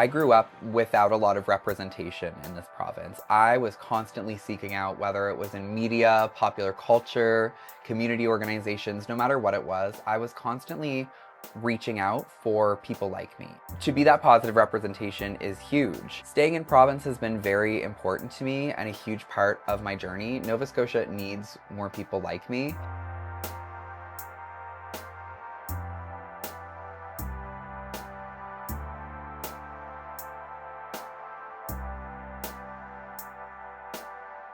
I grew up without a lot of representation in this province. I was constantly seeking out, whether it was in media, popular culture, community organizations, no matter what it was, I was constantly reaching out for people like me. To be that positive representation is huge. Staying in province has been very important to me and a huge part of my journey. Nova Scotia needs more people like me.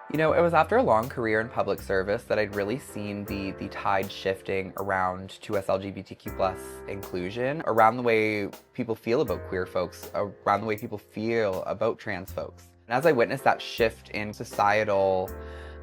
You know, it was after a long career in public service that I'd really seen the tide shifting around to LGBTQ+ inclusion, around the way people feel about queer folks, around the way people feel about trans folks. And as I witnessed that shift in societal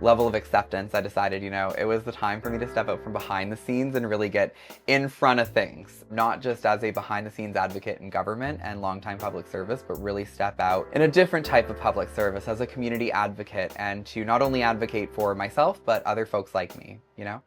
level of acceptance, I decided, you know, it was the time for me to step out from behind the scenes and really get in front of things. Not just as a behind the scenes advocate in government and longtime public service, but really step out in a different type of public service as a community advocate, and to not only advocate for myself, but other folks like me, you know?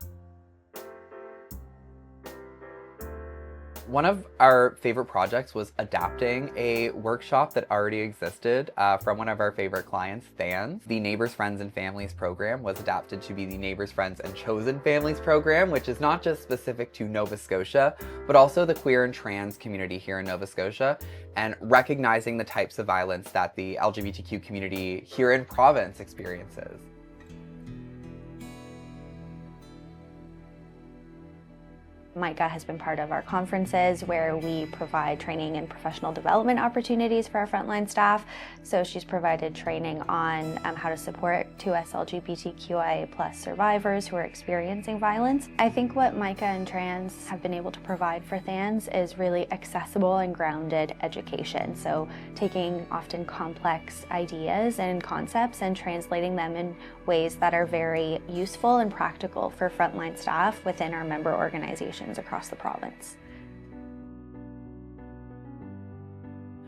One of our favorite projects was adapting a workshop that already existed from one of our favorite clients, T.R.A.N.S. The Neighbors, Friends, and Families program was adapted to be the Neighbors, Friends, and Chosen Families program, which is not just specific to Nova Scotia, but also the queer and trans community here in Nova Scotia, and recognizing the types of violence that the LGBTQ community here in province experiences. Mica has been part of our conferences where we provide training and professional development opportunities for our frontline staff. So she's provided training on how to support 2S LGBTQIA+ survivors who are experiencing violence. I think what Mica and T.R.A.N.S have been able to provide for T.R.A.N.S is really accessible and grounded education. So taking often complex ideas and concepts and translating them in ways that are very useful and practical for frontline staff within our member organizations across the province.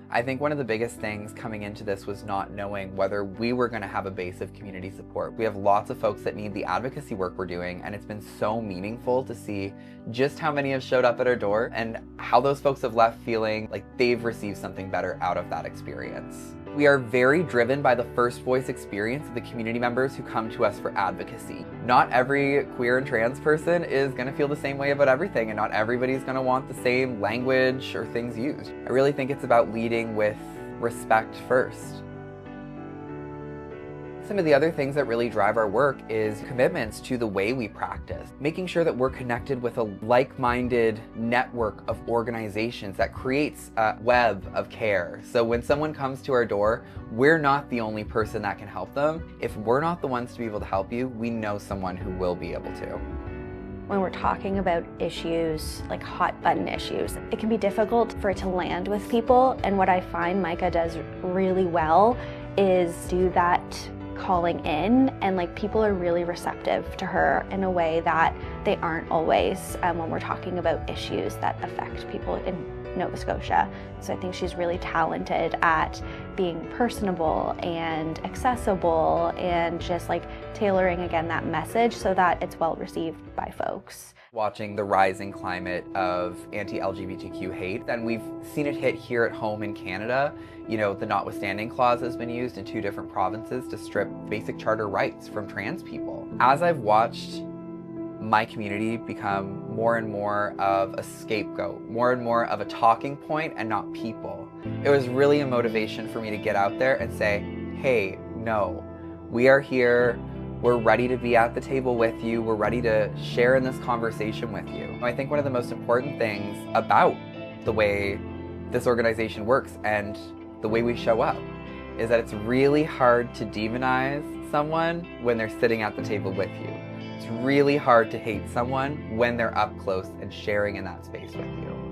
I think one of the biggest things coming into this was not knowing whether we were going to have a base of community support. We have lots of folks that need the advocacy work we're doing, and it's been so meaningful to see just how many have showed up at our door and how those folks have left feeling like they've received something better out of that experience. We are very driven by the first voice experience of the community members who come to us for advocacy. Not every queer and trans person is going to feel the same way about everything, and not everybody's going to want the same language or things used. I really think it's about leading with respect first. Some of the other things that really drive our work is commitments to the way we practice, making sure that we're connected with a like-minded network of organizations that creates a web of care. So when someone comes to our door, we're not the only person that can help them. If we're not the ones to be able to help you, we know someone who will be able to. When we're talking about issues, like hot button issues, it can be difficult for it to land with people. And what I find Mica does really well is do that calling in, and like people are really receptive to her in a way that they aren't always when we're talking about issues that affect people in Nova Scotia. So I think she's really talented at being personable and accessible and just like tailoring again that message so that it's well received by folks. Watching the rising climate of anti-LGBTQ hate, and we've seen it hit here at home in Canada. You know, the notwithstanding clause has been used in 2 different provinces to strip basic charter rights from trans people. As I've watched my community become more and more of a scapegoat, more and more of a talking point and not people, it was really a motivation for me to get out there and say, hey, no, we are here. We're ready to be at the table with you. We're ready to share in this conversation with you. I think one of the most important things about the way this organization works and the way we show up is that it's really hard to demonize someone when they're sitting at the table with you. It's really hard to hate someone when they're up close and sharing in that space with you.